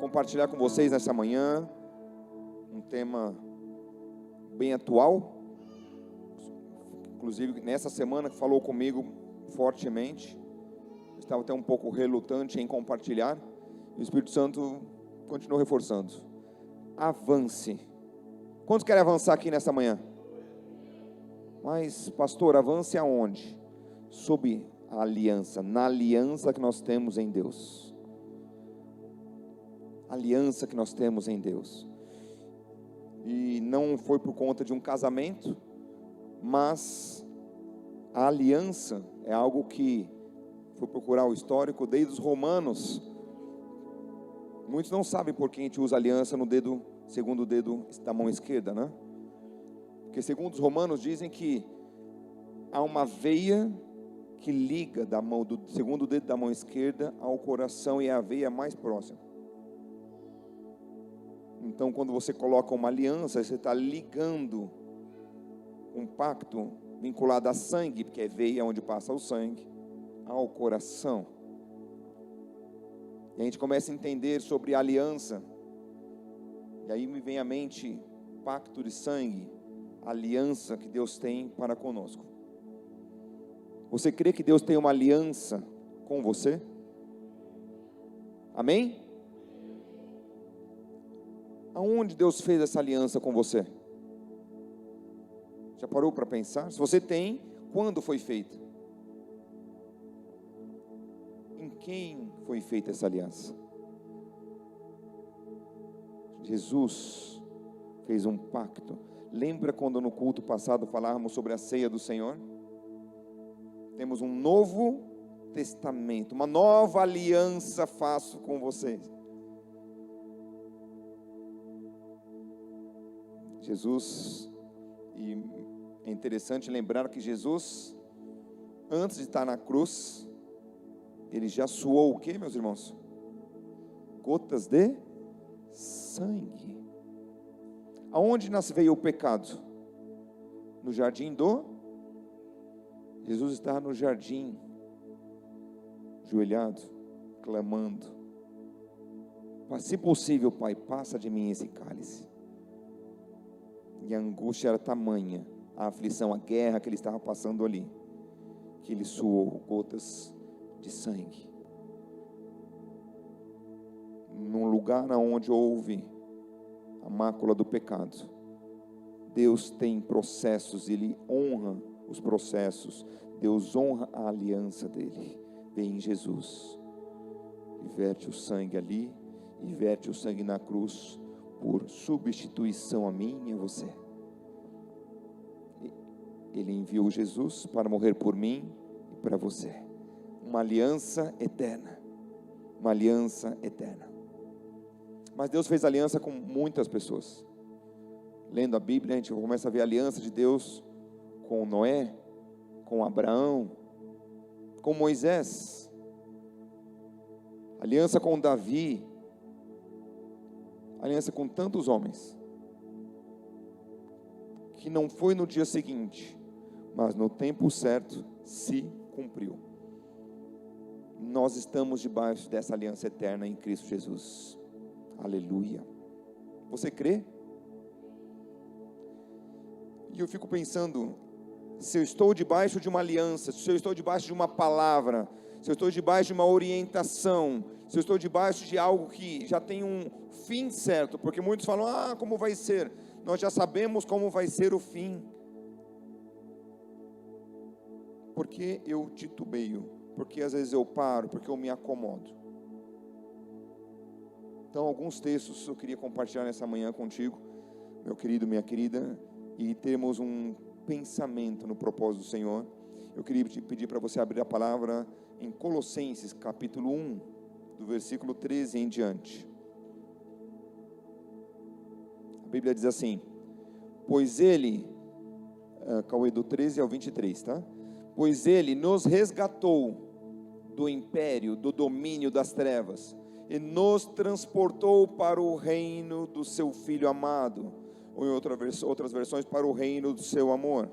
compartilhar com vocês nessa manhã um tema bem atual, inclusive nessa semana que falou comigo fortemente. Eu estava até um pouco relutante em compartilhar, e o Espírito Santo continuou reforçando. Avance. Quantos querem avançar aqui nessa manhã? Mas, pastor, avance aonde? Sob a aliança, na aliança que nós temos em Deus. Aliança que nós temos em Deus. E não foi por conta de um casamento, mas a aliança é algo que, foi procurar o histórico, desde os romanos. Muitos não sabem por que a gente usa aliança no dedo, segundo dedo da mão esquerda, né? Porque segundo os romanos dizem que há uma veia que liga da mão, do segundo dedo da mão esquerda ao coração, e é a veia mais próxima. Então, quando você coloca uma aliança, você está ligando um pacto vinculado a sangue, porque é veia onde passa o sangue, ao coração. E a gente começa a entender sobre a aliança, e aí me vem à mente pacto de sangue, aliança que Deus tem para conosco. Você crê que Deus tem uma aliança com você? Amém? Aonde Deus fez essa aliança com você? Já parou para pensar? Se você tem, quando foi feita? Em quem foi feita essa aliança? Jesus fez um pacto. Lembra quando no culto passado falávamos sobre a ceia do Senhor? Temos um novo testamento, uma nova aliança faço com vocês. Jesus, e é interessante lembrar que Jesus, antes de estar na cruz, ele já suou o que, meus irmãos? Gotas de sangue. Aonde veio o pecado? No jardim do? Jesus está no jardim, ajoelhado, clamando: se possível, Pai, passa de mim esse cálice. E a angústia era tamanha, a aflição, a guerra que ele estava passando ali, que ele suou gotas de sangue. Num lugar onde houve a mácula do pecado, Deus tem processos, Ele honra os processos. Deus honra a aliança dele. Vem em Jesus e verte o sangue ali, e verte o sangue na cruz, por substituição a mim e a você. Ele enviou Jesus para morrer por mim e para você. Uma aliança eterna. Uma aliança eterna. Mas Deus fez aliança com muitas pessoas. Lendo a Bíblia, a gente começa a ver a aliança de Deus com Noé, com Abraão, com Moisés, aliança com Davi, aliança com tantos homens, que não foi no dia seguinte, mas no tempo certo se cumpriu. Nós estamos debaixo dessa aliança eterna em Cristo Jesus. Aleluia. Você crê? E eu fico pensando, se eu estou debaixo de uma aliança, se eu estou debaixo de uma palavra, se eu estou debaixo de uma orientação, se eu estou debaixo de algo que já tem um fim certo, porque muitos falam, como vai ser? Nós já sabemos como vai ser o fim. Porque eu titubeio, porque às vezes eu paro, porque eu me acomodo. Então, alguns textos eu queria compartilhar nessa manhã contigo, meu querido, minha querida, e termos um pensamento no propósito do Senhor. Eu queria te pedir para você abrir a palavra em Colossenses, capítulo 1, do versículo 13 em diante. A Bíblia diz assim: pois ele, Cauê, do 13 ao 23, tá? Pois ele nos resgatou do império, do domínio das trevas, e nos transportou para o reino do seu Filho amado, ou em outras versões, para o reino do seu amor,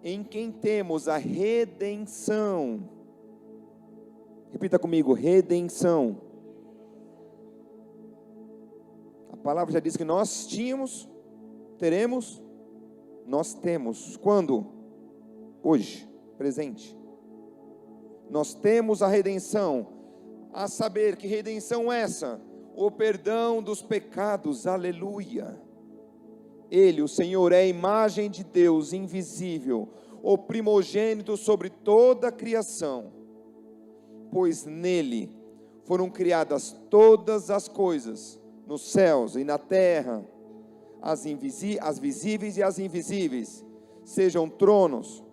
em quem temos a redenção. Repita comigo: redenção. palavra já diz que nós tínhamos, teremos, nós temos. Quando? Hoje, presente. Nós temos a redenção, a saber que redenção essa, o perdão dos pecados, aleluia. Ele, o Senhor, é a imagem de Deus invisível, o primogênito sobre toda a criação, pois nele foram criadas todas as coisas, nos céus e na terra, as visíveis e as invisíveis, sejam tronos,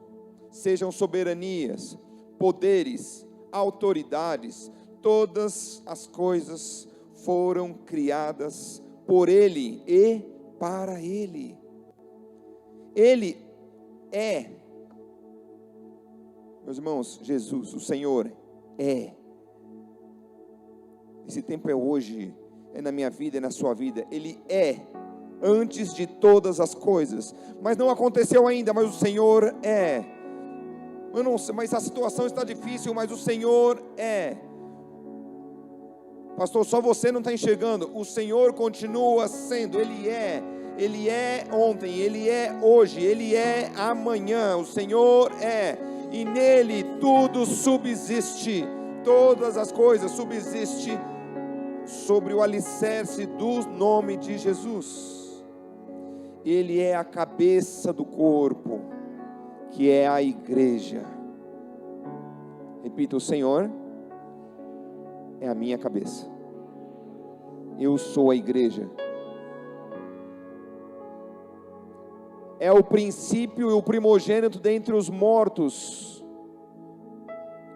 sejam soberanias, poderes, autoridades, todas as coisas foram criadas por Ele e para Ele. Ele é, meus irmãos, Jesus, o Senhor é. Esse tempo é hoje, é na minha vida, é na sua vida. Ele é antes de todas as coisas, mas não aconteceu ainda, mas o Senhor é. Eu não sei, mas a situação está difícil, mas o Senhor é. Pastor, só você não está enxergando. O Senhor continua sendo. Ele é ontem, Ele é hoje, Ele é amanhã. O Senhor é, e nele tudo subsiste, todas as coisas subsistem sobre o alicerce do nome de Jesus. Ele é a cabeça do corpo, que é a igreja. Repita: o Senhor é a minha cabeça, eu sou a igreja. É o princípio e o primogênito dentre os mortos.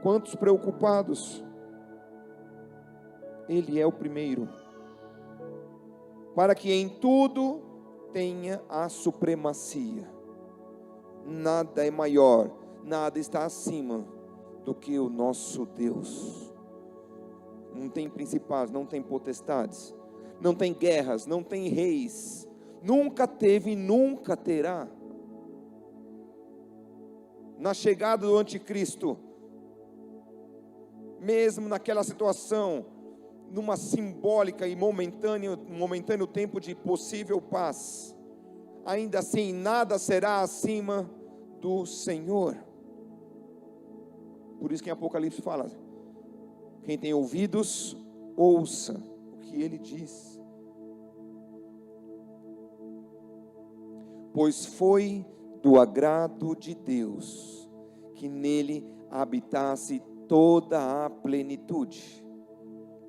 Quantos preocupados? Ele é o primeiro, para que em tudo tenha a supremacia. Nada é maior, nada está acima do que o nosso Deus. Não tem principados, não tem potestades, não tem guerras, não tem reis, nunca teve e nunca terá. Na chegada do anticristo, mesmo naquela situação, numa simbólica e momentâneo tempo de possível paz, ainda assim nada será acima do Senhor. Por isso que em Apocalipse fala: quem tem ouvidos, ouça o que ele diz. Pois foi do agrado de Deus que nele habitasse toda a plenitude,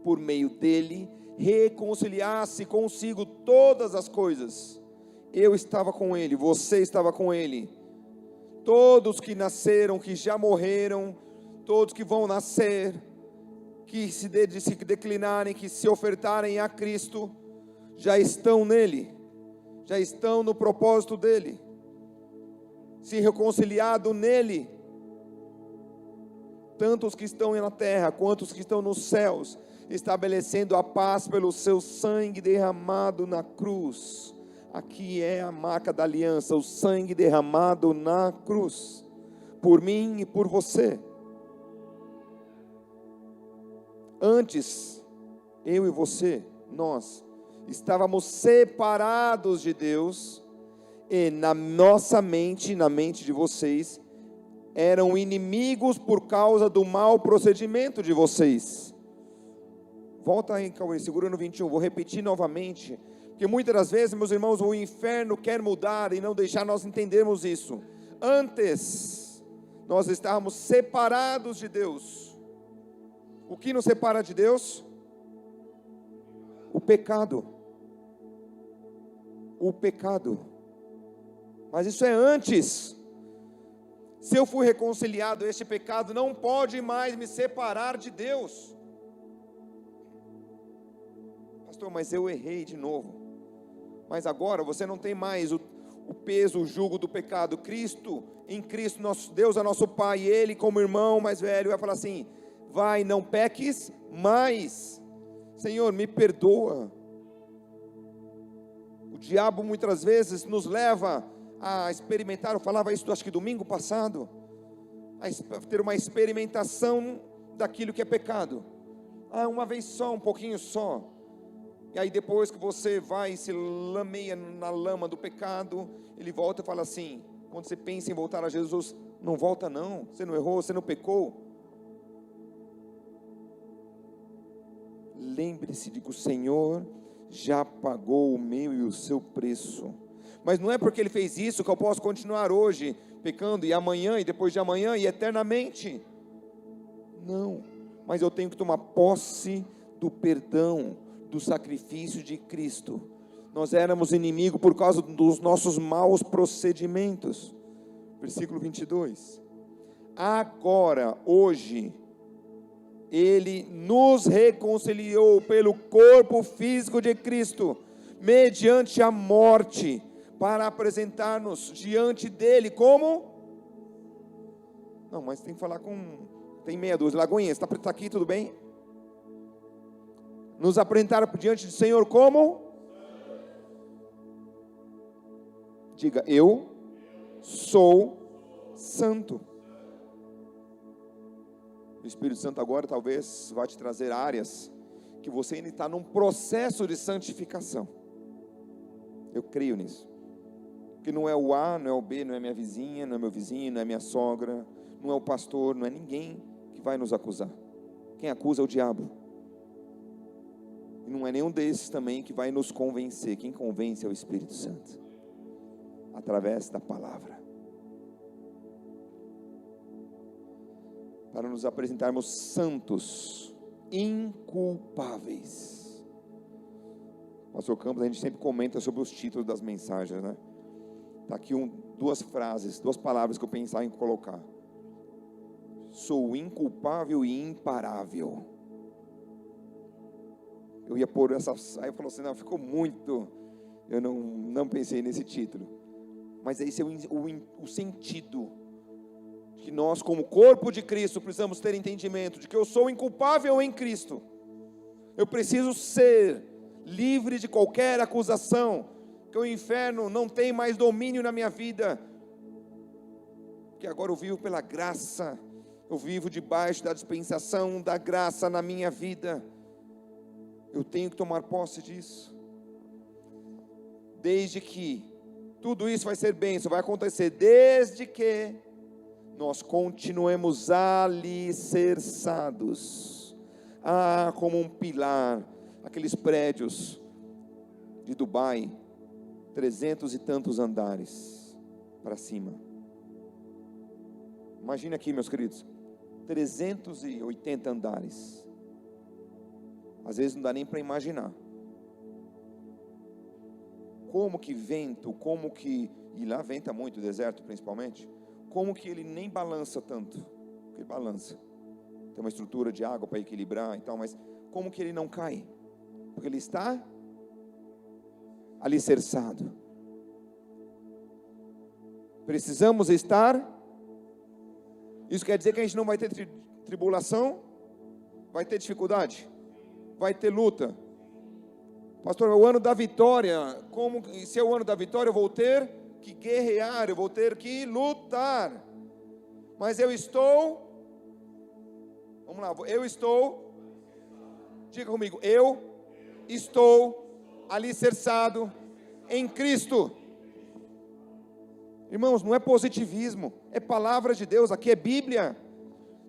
por meio dele reconciliasse consigo todas as coisas. Eu estava com ele, você estava com ele, todos que nasceram, que já morreram, todos que vão nascer, que se declinarem, que se ofertarem a Cristo, já estão nele, já estão no propósito dele, se reconciliado nele, tanto os que estão na terra, quanto os que estão nos céus, estabelecendo a paz pelo seu sangue derramado na cruz. Aqui é a marca da aliança, o sangue derramado na cruz, por mim e por você. Antes, eu e você, nós estávamos separados de Deus, e na nossa mente, na mente de vocês, eram inimigos por causa do mau procedimento de vocês. Volta aí, Cauê, segura no 21, vou repetir novamente, porque muitas das vezes, meus irmãos, o inferno quer mudar e não deixar nós entendermos isso. Antes, nós estávamos separados de Deus. O que nos separa de Deus? O pecado. O pecado. Mas isso é antes. Se eu fui reconciliado, este pecado não pode mais me separar de Deus. Pastor, mas eu errei de novo. Mas agora você não tem mais o peso, o jugo do pecado. Cristo, em Cristo, nosso Deus é nosso Pai, e Ele como irmão mais velho vai falar assim: vai, não peques mais. Senhor, me perdoa. O diabo muitas vezes nos leva a experimentar, eu falava isso acho que domingo passado, a ter uma experimentação daquilo que é pecado. Uma vez só, um pouquinho só. E aí depois que você vai e se lameia na lama do pecado, Ele volta e fala assim, quando você pensa em voltar a Jesus, não volta não, você não errou, você não pecou. Lembre-se de que o Senhor já pagou o meu e o seu preço. Mas não é porque Ele fez isso que eu posso continuar hoje pecando, e amanhã, e depois de amanhã, e eternamente. Não, mas eu tenho que tomar posse do perdão, do sacrifício de Cristo. Nós éramos inimigos por causa dos nossos maus procedimentos. Versículo 22. Agora, hoje, Ele nos reconciliou pelo corpo físico de Cristo, mediante a morte, para apresentar-nos diante dEle como... Não, mas tem que falar com... Tem meia dúzia. Lagoinha, está aqui, tudo bem? Nos apresentar diante do Senhor como? Diga, eu sou santo. O Espírito Santo agora talvez vai te trazer áreas que você ainda está num processo de santificação. Eu creio nisso. Que não é o A, não é o B, não é minha vizinha, não é meu vizinho, não é minha sogra, não é o pastor, não é ninguém que vai nos acusar. Quem acusa é o diabo. E não é nenhum desses também que vai nos convencer. Quem convence é o Espírito Santo, através da palavra. Para nos apresentarmos santos, inculpáveis. Pastor Campos, a gente sempre comenta sobre os títulos das mensagens, né? Está aqui duas frases, duas palavras que eu pensava em colocar. Sou inculpável e imparável. Eu ia pôr essa, aí eu falei assim, não, ficou muito, eu não pensei nesse título. Mas esse é o sentido, que nós como corpo de Cristo precisamos ter entendimento, de que eu sou inculpável em Cristo. Eu preciso ser livre de qualquer acusação, que o inferno não tem mais domínio na minha vida, que agora eu vivo pela graça, eu vivo debaixo da dispensação da graça na minha vida. Eu tenho que tomar posse disso. Desde que tudo isso vai ser bênção, vai acontecer desde que nós continuemos alicerçados. Como um pilar, aqueles prédios de Dubai, 300 e tantos andares para cima. Imagina aqui, meus queridos, 380 andares. Às vezes não dá nem para imaginar. Como que vento, e lá venta muito, o deserto principalmente, como que ele nem balança tanto? Porque ele balança. Tem uma estrutura de água para equilibrar e tal, mas como que ele não cai? Porque ele está alicerçado. Precisamos estar. Isso quer dizer que a gente não vai ter tribulação? Vai ter dificuldade? Vai ter luta? Pastor, é o ano da vitória. Se é o ano da vitória, eu vou ter que guerrear, eu vou ter que lutar. Mas eu estou, vamos lá, diga comigo, eu estou alicerçado em Cristo. Irmãos, não é positivismo, é palavra de Deus, aqui é Bíblia.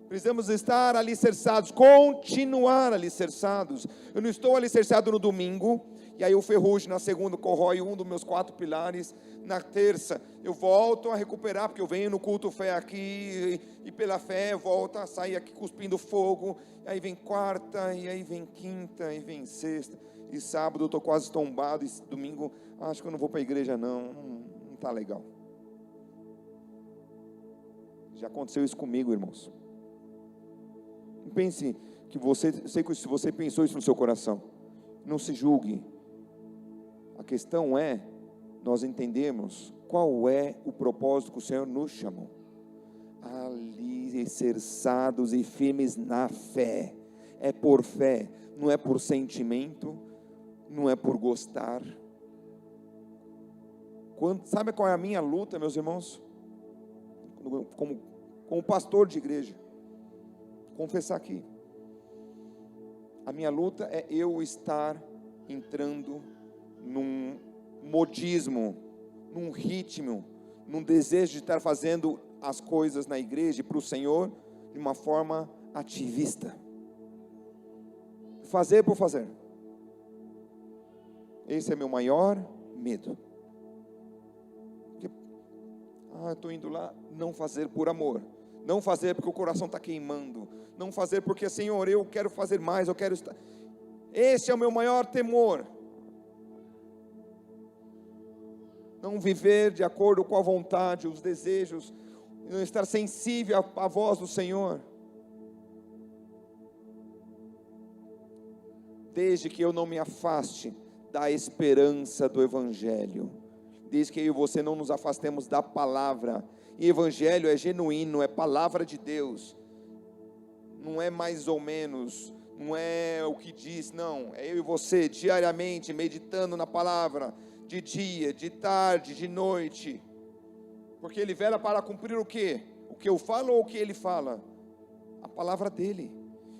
Precisamos estar alicerçados, continuar alicerçados. Eu não estou alicerçado no domingo, e aí o ferrugem na segunda corrói um dos meus 4 pilares. Na terça eu volto a recuperar, porque eu venho no culto fé aqui, e pela fé eu volto a sair aqui cuspindo fogo. Aí vem quarta, e aí vem quinta, e vem sexta, e sábado eu estou quase tombado, e domingo acho que eu não vou para a igreja não está legal. Já aconteceu isso comigo, irmãos. Não pense que sei que se você pensou isso no seu coração, não se julgue. A questão é nós entendemos qual é o propósito que o Senhor nos chamou. Alicerçados e firmes na fé. É por fé, não é por sentimento, não é por gostar. Sabe qual é a minha luta, meus irmãos? Como pastor de igreja, confessar aqui, a minha luta é eu estar entrando num modismo, num ritmo, num desejo de estar fazendo as coisas na igreja e para o Senhor de uma forma ativista. Fazer por fazer. Esse é meu maior medo. Eu estou indo lá, não fazer por amor. Não fazer porque o coração está queimando. Não fazer porque, Senhor, eu quero fazer mais, eu quero estar. Esse é o meu maior temor. Não viver de acordo com a vontade, os desejos, não estar sensível à voz do Senhor. Desde que eu não me afaste da esperança do Evangelho, desde que eu e você não nos afastemos da palavra. E Evangelho é genuíno, é palavra de Deus, não é mais ou menos, não é o que diz, não, é eu e você diariamente meditando na palavra, de dia, de tarde, de noite, porque Ele vela para cumprir o quê? O que eu falo ou o que Ele fala? A palavra dEle.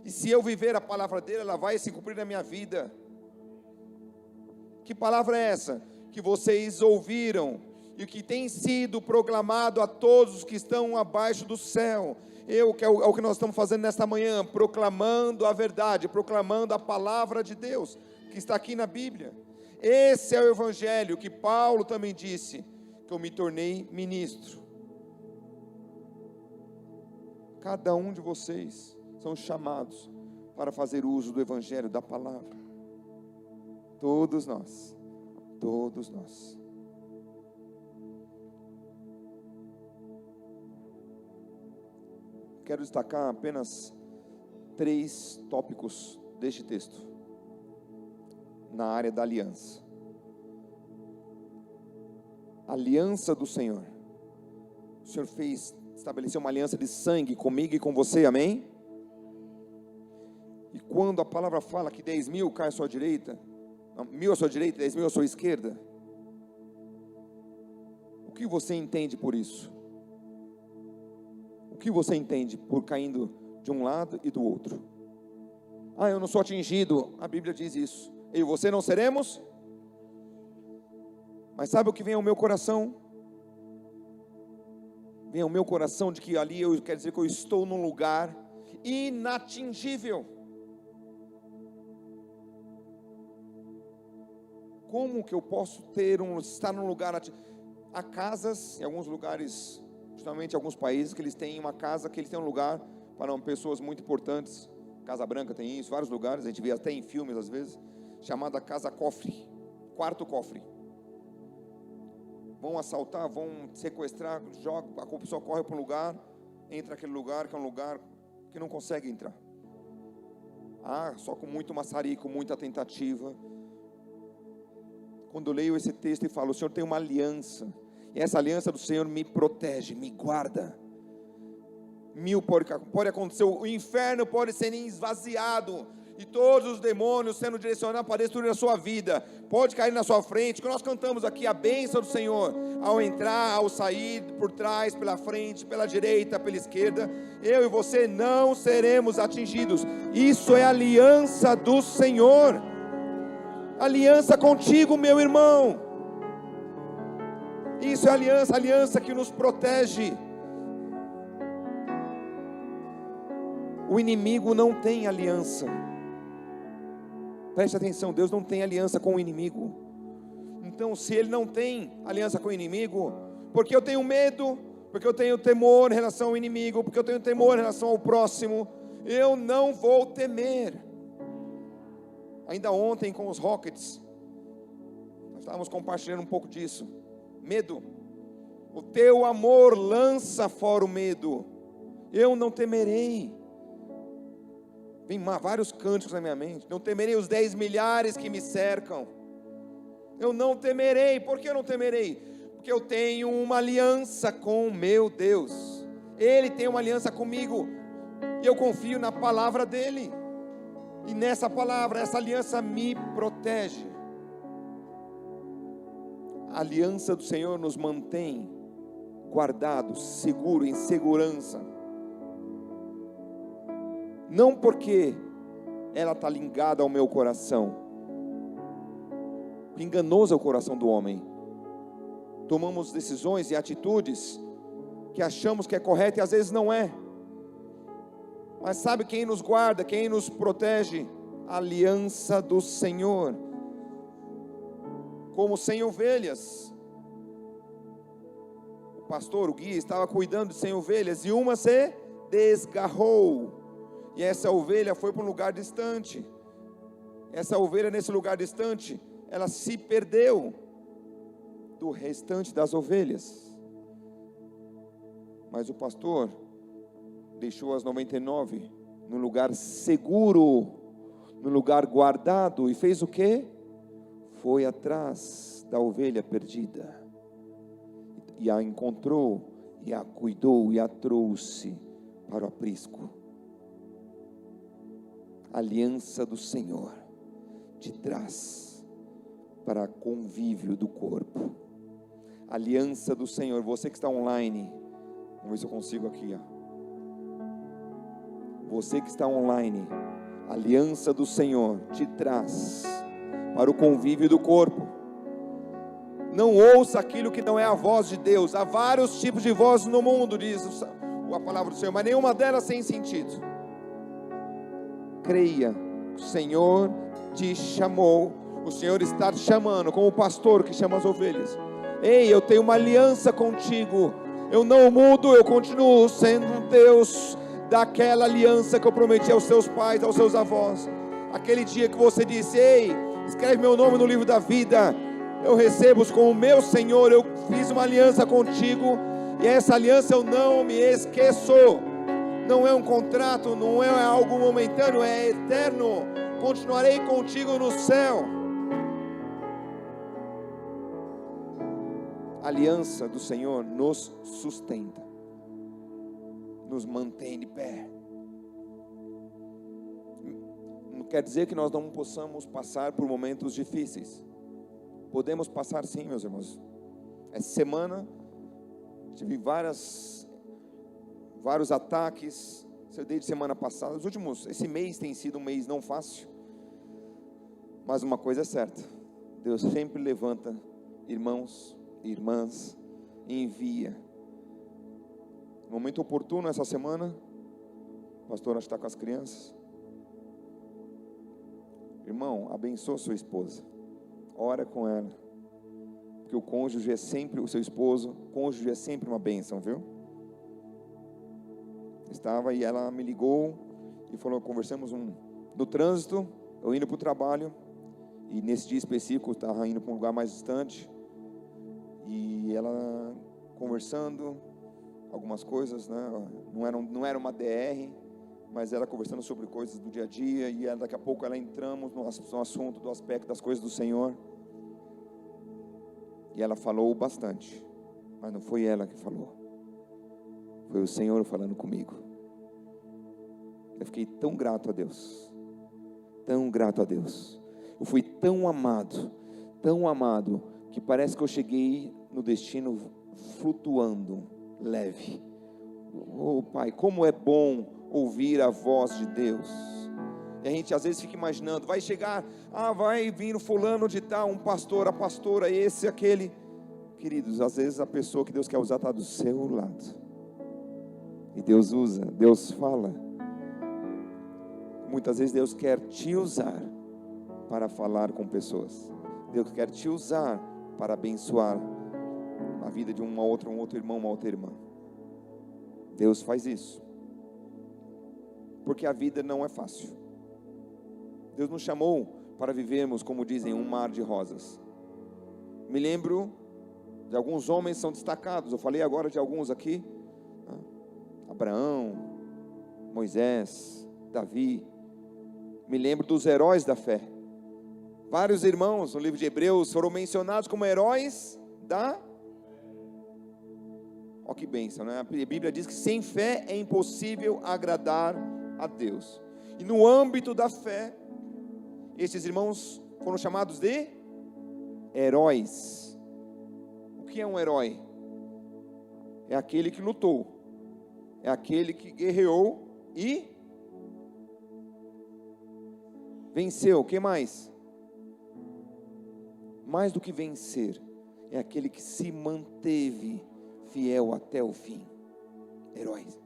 E se eu viver a palavra dEle, ela vai se cumprir na minha vida. Que palavra é essa? Que vocês ouviram, e que tem sido proclamado a todos os que estão abaixo do céu. É o que nós estamos fazendo nesta manhã, proclamando a verdade, proclamando a palavra de Deus, que está aqui na Bíblia. Esse é o Evangelho que Paulo também disse, que eu me tornei ministro. Cada um de vocês são chamados para fazer uso do Evangelho, da palavra. Todos nós, todos nós. Quero destacar apenas 3 tópicos deste texto, na área da aliança. Aliança do Senhor. O Senhor estabeleceu uma aliança de sangue comigo e com você, amém? E quando a palavra fala que 10.000 cai à sua direita, 1.000 à sua direita, 10.000 à sua esquerda, o que você entende por isso? O que você entende por caindo de um lado e do outro? Eu não sou atingido, a Bíblia diz isso. Eu e você não seremos? Mas sabe o que vem ao meu coração? Vem ao meu coração de que ali eu quero dizer que eu estou num lugar inatingível. Como que eu posso estar num lugar há casas, em alguns lugares, justamente em alguns países, que eles têm uma casa, que eles têm um lugar para pessoas muito importantes. Casa Branca tem isso, vários lugares, a gente vê até em filmes às vezes, chamada casa cofre, quarto cofre. Vão assaltar, vão sequestrar, a pessoa corre para um lugar, entra naquele lugar que é um lugar que não consegue entrar. Só com muito maçarico, muita tentativa. Quando eu leio esse texto e falo, o Senhor tem uma aliança, e essa aliança do Senhor me protege, me guarda. 1000 pode acontecer, o inferno pode ser esvaziado, e todos os demônios sendo direcionados para destruir a sua vida, pode cair na sua frente, que nós cantamos aqui a bênção do Senhor, ao entrar, ao sair, por trás, pela frente, pela direita, pela esquerda, eu e você não seremos atingidos. Isso é a aliança do Senhor, aliança contigo, meu irmão. Isso é a aliança que nos protege. O inimigo não tem aliança. Preste atenção, Deus não tem aliança com o inimigo. Então, se Ele não tem aliança com o inimigo, porque eu tenho medo, porque eu tenho temor em relação ao inimigo, porque eu tenho temor em relação ao próximo, eu não vou temer. Ainda ontem com os Rockets, nós estávamos compartilhando um pouco disso. Medo. O teu amor lança fora o medo. Eu não temerei. Vem vários cânticos na minha mente. Não temerei os 10 milhares que me cercam. Eu não temerei. Por que eu não temerei? Porque eu tenho uma aliança com o meu Deus. Ele tem uma aliança comigo. E eu confio na palavra dele. E nessa palavra, essa aliança me protege. A aliança do Senhor nos mantém guardados, seguros, em segurança. Não porque ela está ligada ao meu coração, Enganoso é o coração do homem. Tomamos decisões e atitudes que achamos que é correto e às vezes não é. Mas sabe quem nos guarda, quem nos protege? A aliança do Senhor. Como 100 ovelhas, o pastor, o guia, estava cuidando de 100 ovelhas, e uma se desgarrou, e essa ovelha foi para um lugar distante. Essa ovelha, nesse lugar distante, ela se perdeu do restante das ovelhas. Mas o pastor deixou as 99 no lugar seguro, no lugar guardado, e fez o quê? Foi atrás da ovelha perdida, e a encontrou, e a cuidou, e a trouxe para o aprisco. A aliança do Senhor te traz para convívio do corpo. A aliança do Senhor, você que está online, vamos ver se eu consigo aqui, ó. Você que está online, a aliança do Senhor te traz para o convívio do corpo. Não ouça aquilo que não é a voz de Deus. Há vários tipos de vozes no mundo, diz a palavra do Senhor, mas nenhuma delas tem sentido. Creia, o Senhor te chamou, o Senhor está te chamando, como o pastor que chama as ovelhas. Ei, eu tenho uma aliança contigo, eu não mudo, eu continuo sendo Deus daquela aliança que eu prometi aos seus pais, aos seus avós. Aquele dia que você disse: ei, escreve meu nome no livro da vida, eu recebo como meu Senhor, eu fiz uma aliança contigo, e essa aliança eu não me esqueço. Não é um contrato, não é algo momentâneo, é eterno. Continuarei contigo no céu. A aliança do Senhor nos sustenta, nos mantém de pé. Não quer dizer que nós não possamos passar por momentos difíceis. Podemos passar sim, meus irmãos. Essa semana tive vários ataques, desde semana passada. Esse mês tem sido um mês não fácil. Mas uma coisa é certa: Deus sempre levanta irmãos e irmãs e envia. No momento oportuno essa semana, a pastora está com as crianças. Irmão, abençoa sua esposa, ora com ela, porque o cônjuge é sempre, o seu esposo, o cônjuge é sempre uma bênção, viu? Estava e ela me ligou e falou, conversamos no trânsito, eu indo para o trabalho, e nesse dia específico eu estava indo para um lugar mais distante, e ela conversando algumas coisas, né? Não era uma DR, mas ela conversando sobre coisas do dia a dia, e daqui a pouco entramos no assunto do aspecto das coisas do Senhor, e ela falou bastante, mas não foi ela que falou, foi o Senhor falando comigo. Eu fiquei tão grato a Deus, tão grato a Deus. Eu fui tão amado, que parece que eu cheguei no destino flutuando, leve. Oh Pai, como é bom ouvir a voz de Deus. E a gente às vezes fica imaginando, vai chegar, vai vir o fulano de tal, um pastor, a pastora, esse, aquele. Queridos, às vezes a pessoa que Deus quer usar está do seu lado, e Deus usa, Deus fala. Muitas vezes Deus quer te usar para falar com pessoas. Deus quer te usar para abençoar a vida de um outro irmão, uma outra irmã. Deus faz isso, porque a vida não é fácil. Deus nos chamou para vivermos, como dizem, um mar de rosas. Me lembro de alguns homens que são destacados. Eu falei agora de alguns aqui: Abraão, Moisés, Davi. Me lembro dos heróis da fé. Vários irmãos no livro de Hebreus foram mencionados como heróis da... Olha que bênção, né? A Bíblia diz que sem fé é impossível agradar a Deus. E no âmbito da fé, esses irmãos foram chamados de heróis. O que é um herói? É aquele que lutou, é aquele que guerreou e venceu. O que mais? Mais do que vencer, é aquele que se manteve fiel até o fim. Heróis.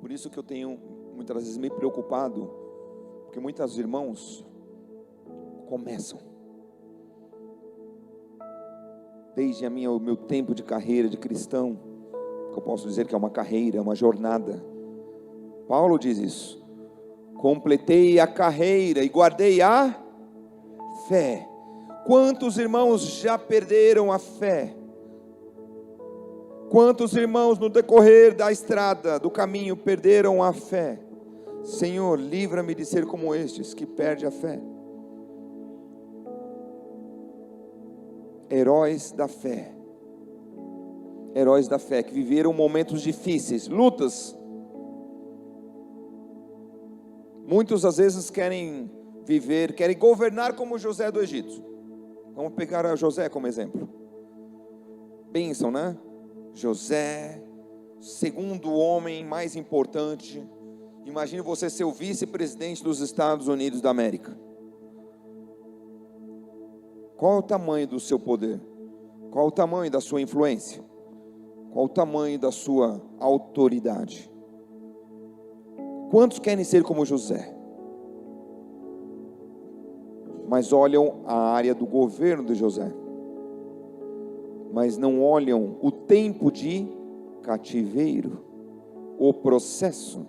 Por isso que eu tenho muitas vezes me preocupado, porque muitos irmãos começam, desde o meu tempo de carreira de cristão, que eu posso dizer que é uma carreira, uma jornada. Paulo diz isso: completei a carreira e guardei a fé. Quantos irmãos já perderam a fé? Quantos irmãos no decorrer da estrada, do caminho, perderam a fé? Senhor, livra-me de ser como estes, que perde a fé. Heróis da fé. Heróis da fé, que viveram momentos difíceis, lutas. Muitos às vezes querem governar como José do Egito. Vamos pegar a José como exemplo. Bênção, né? José, segundo homem mais importante. Imagine você ser o vice-presidente dos Estados Unidos da América. Qual é o tamanho do seu poder? Qual é o tamanho da sua influência? Qual é o tamanho da sua autoridade? Quantos querem ser como José? Mas olham a área do governo de José, mas não olham o tempo de cativeiro, o processo.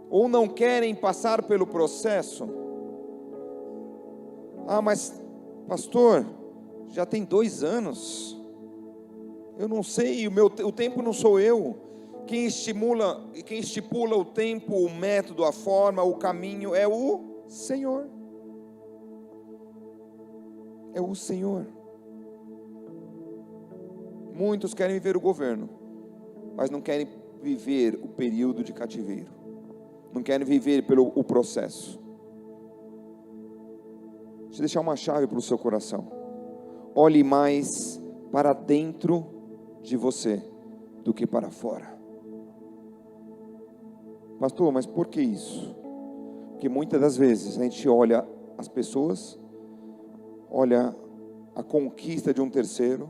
Ou não querem passar pelo processo. Mas pastor, já tem 2 anos, eu não sei, o tempo não sou eu. Quem estipula o tempo, o método, a forma, o caminho é o Senhor. É o Senhor. Muitos querem viver o governo, mas não querem viver o período de cativeiro, não querem viver o processo. Deixa eu deixar uma chave para o seu coração. Olhe mais para dentro de você do que para fora. Pastor, mas por que isso? Porque muitas das vezes a gente olha as pessoas, olha a conquista de um terceiro,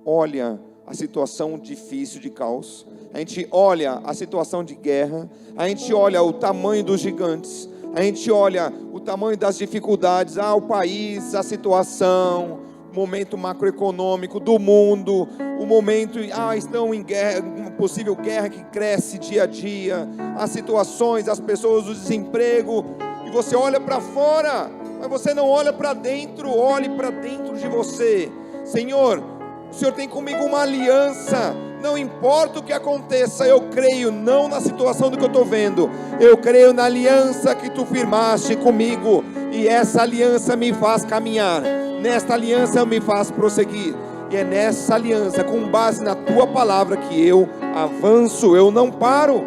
olha a situação difícil de caos, a gente olha a situação de guerra, a gente olha o tamanho dos gigantes, a gente olha o tamanho das dificuldades, o país, a situação, o momento macroeconômico do mundo, o momento, estão em guerra, uma possível guerra que cresce dia a dia, as situações, as pessoas, o desemprego, e você olha para fora, mas você não olha para dentro. Olhe para dentro de você. Senhor, o Senhor tem comigo uma aliança, não importa o que aconteça, eu creio não na situação do que eu estou vendo, eu creio na aliança que tu firmaste comigo, e essa aliança me faz caminhar, nesta aliança me faz prosseguir, e é nessa aliança, com base na tua palavra, que eu avanço, eu não paro.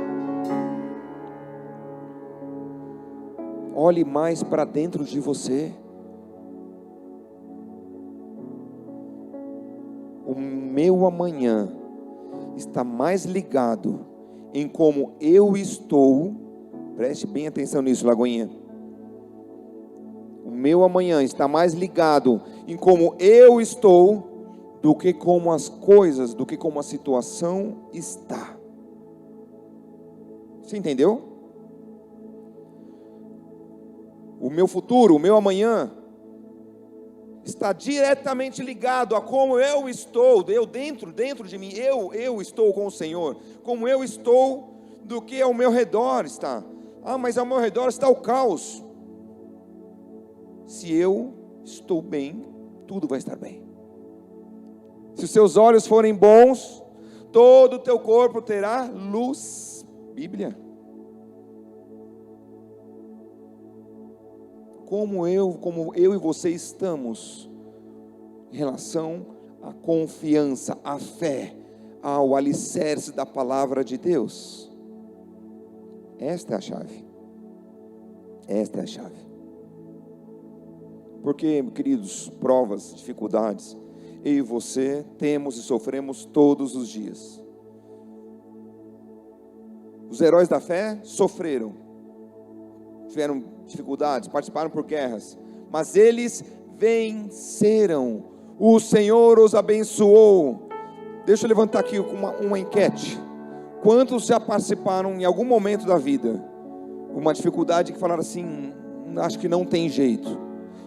Olhe mais para dentro de você. O meu amanhã está mais ligado em como eu estou. Preste bem atenção nisso, Lagoinha. O meu amanhã está mais ligado em como eu estou do que como as coisas, do que como a situação está. Você entendeu? O meu futuro, o meu amanhã está diretamente ligado a como eu estou, eu dentro de mim, eu estou com o Senhor, como eu estou do que ao meu redor está. Mas ao meu redor está o caos. Se eu estou bem, tudo vai estar bem. Se os seus olhos forem bons, todo o teu corpo terá luz. Bíblia. Como eu e você estamos em relação à confiança, à fé, ao alicerce da palavra de Deus. Esta é a chave. Esta é a chave. Porque, queridos, provas, dificuldades, eu e você temos e sofremos todos os dias. Os heróis da fé sofreram, tiveram dificuldades, participaram por guerras, mas eles venceram. O Senhor os abençoou. Deixa eu levantar aqui uma enquete. Quantos já participaram em algum momento da vida uma dificuldade que falaram assim, acho que não tem jeito,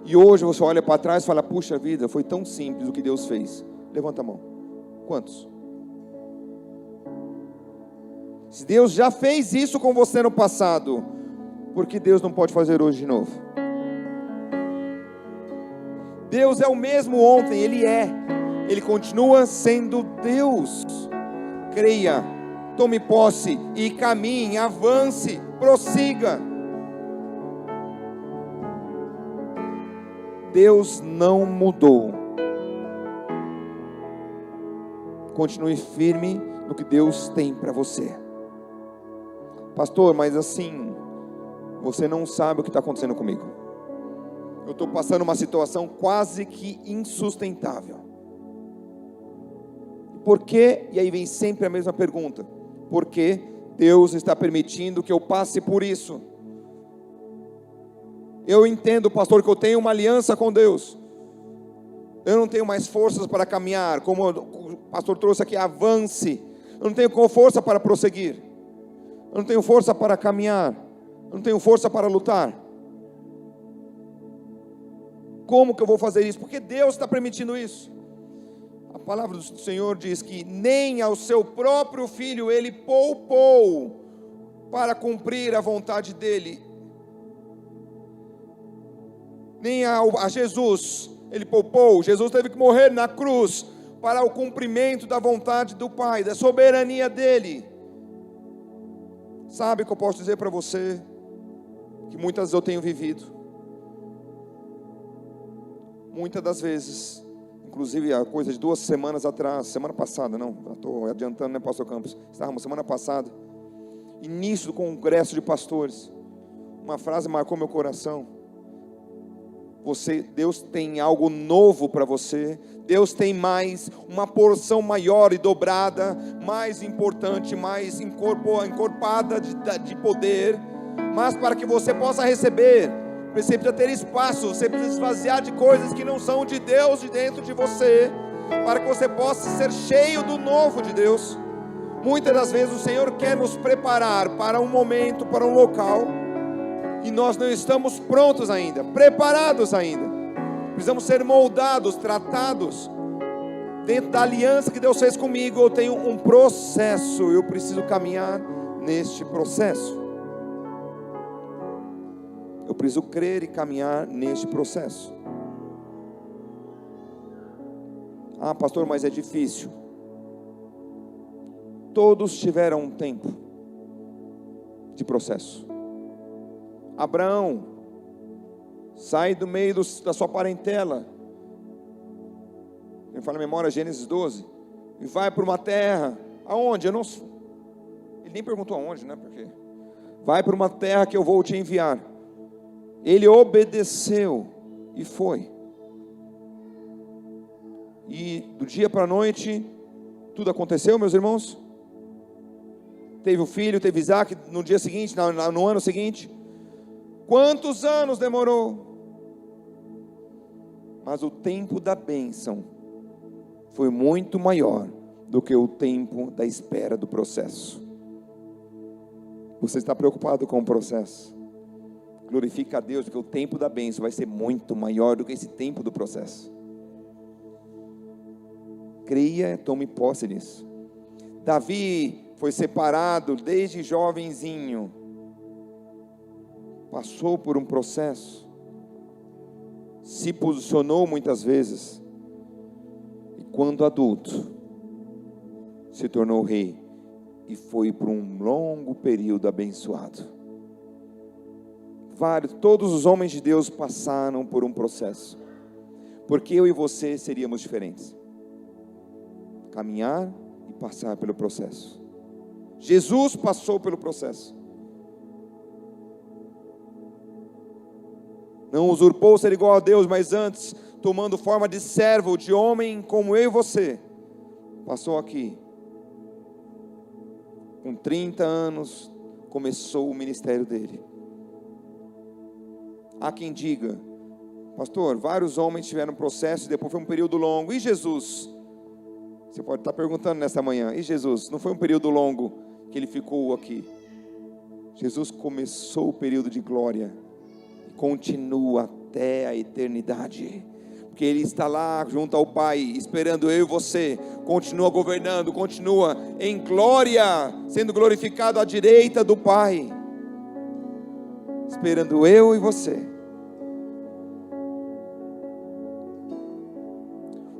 e hoje você olha para trás e fala, puxa vida, foi tão simples o que Deus fez? Levanta a mão. Quantos? Se Deus já fez isso com você no passado, por que Deus não pode fazer hoje de novo? Deus é o mesmo ontem, Ele continua sendo Deus. Creia, tome posse e caminhe, avance, prossiga. Deus não mudou. Continue firme no que Deus tem para você. Pastor, mas assim, você não sabe o que está acontecendo comigo. Eu estou passando uma situação quase que insustentável. Por quê? E aí vem sempre a mesma pergunta. Por que Deus está permitindo que eu passe por isso? Eu entendo, pastor, que eu tenho uma aliança com Deus. Eu não tenho mais forças para caminhar, como o pastor trouxe aqui, avance. Eu não tenho força para prosseguir. Eu não tenho força para caminhar. Eu não tenho força para lutar. Como que eu vou fazer isso? Porque Deus está permitindo isso. A palavra do Senhor diz que nem ao seu próprio filho Ele poupou para cumprir a vontade dEle. Nem a Jesus Ele poupou. Jesus teve que morrer na cruz para o cumprimento da vontade do Pai, da soberania dEle. Sabe o que eu posso dizer para você? Que muitas vezes eu tenho vivido. Muitas das vezes, inclusive a coisa de 2 semanas atrás, semana passada, não, estou adiantando, né, pastor Campos? Estávamos semana passada, início do congresso de pastores. Uma frase marcou meu coração. Deus tem algo novo para você. Deus tem mais, uma porção maior e dobrada, mais importante, mais encorpada de poder. Mas para que você possa receber, você precisa ter espaço, você precisa esvaziar de coisas que não são de Deus de dentro de você, para que você possa ser cheio do novo de Deus. Muitas das vezes o Senhor quer nos preparar para um momento, para um local, e nós não estamos prontos ainda, preparados ainda. Precisamos ser moldados, tratados. Dentro da aliança que Deus fez comigo, eu tenho um processo, eu preciso caminhar neste processo. Eu preciso crer e caminhar neste processo. Ah, pastor, mas é difícil. Todos tiveram um tempo de processo. Abraão, sai do meio da sua parentela. Me fala a memória, Gênesis 12. E vai para uma terra. Aonde? Eu não. Ele nem perguntou aonde, né? Porque vai para uma terra que eu vou te enviar. Ele obedeceu e foi. E do dia para a noite, tudo aconteceu, meus irmãos. Teve o filho, teve Isaac no dia seguinte, no ano seguinte. Quantos anos demorou? Mas o tempo da bênção foi muito maior do que o tempo da espera do processo. Você está preocupado com o processo? Glorifica a Deus, porque o tempo da bênção vai ser muito maior do que esse tempo do processo. Creia, tome posse nisso. Davi foi separado desde jovenzinho. Passou por um processo. Se posicionou muitas vezes. E quando adulto, se tornou rei. E foi por um longo período abençoado. Todos os homens de Deus passaram por um processo. Porque eu e você seríamos diferentes. Caminhar e passar pelo processo. Jesus passou pelo processo. Não usurpou ser igual a Deus, mas antes, tomando forma de servo, de homem como eu e você, passou aqui. Com 30 anos, começou o ministério dele. Há quem diga: pastor, vários homens tiveram processo, e depois foi um período longo. E Jesus? Você pode estar perguntando nessa manhã: e Jesus? Não foi um período longo que ele ficou aqui? Jesus começou o período de glória e continua até a eternidade, porque Ele está lá junto ao Pai, esperando eu e você. Continua governando, continua em glória, sendo glorificado à direita do Pai, esperando eu e você.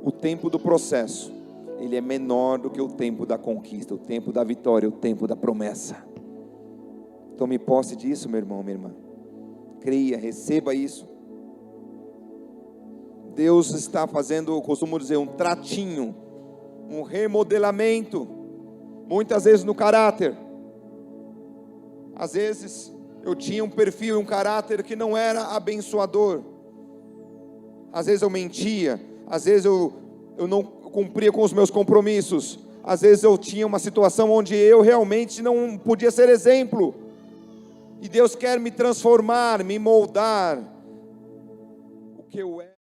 O tempo do processo, ele é menor do que o tempo da conquista, o tempo da vitória, o tempo da promessa. Tome posse disso, meu irmão, minha irmã. Creia, receba isso. Deus está fazendo, eu costumo dizer, um tratinho, um remodelamento, muitas vezes no caráter. Às vezes eu tinha um perfil e um caráter que não era abençoador. Às vezes eu mentia, às vezes eu não cumpria com os meus compromissos. Às vezes eu tinha uma situação onde eu realmente não podia ser exemplo. E Deus quer me transformar, me moldar. O que eu era.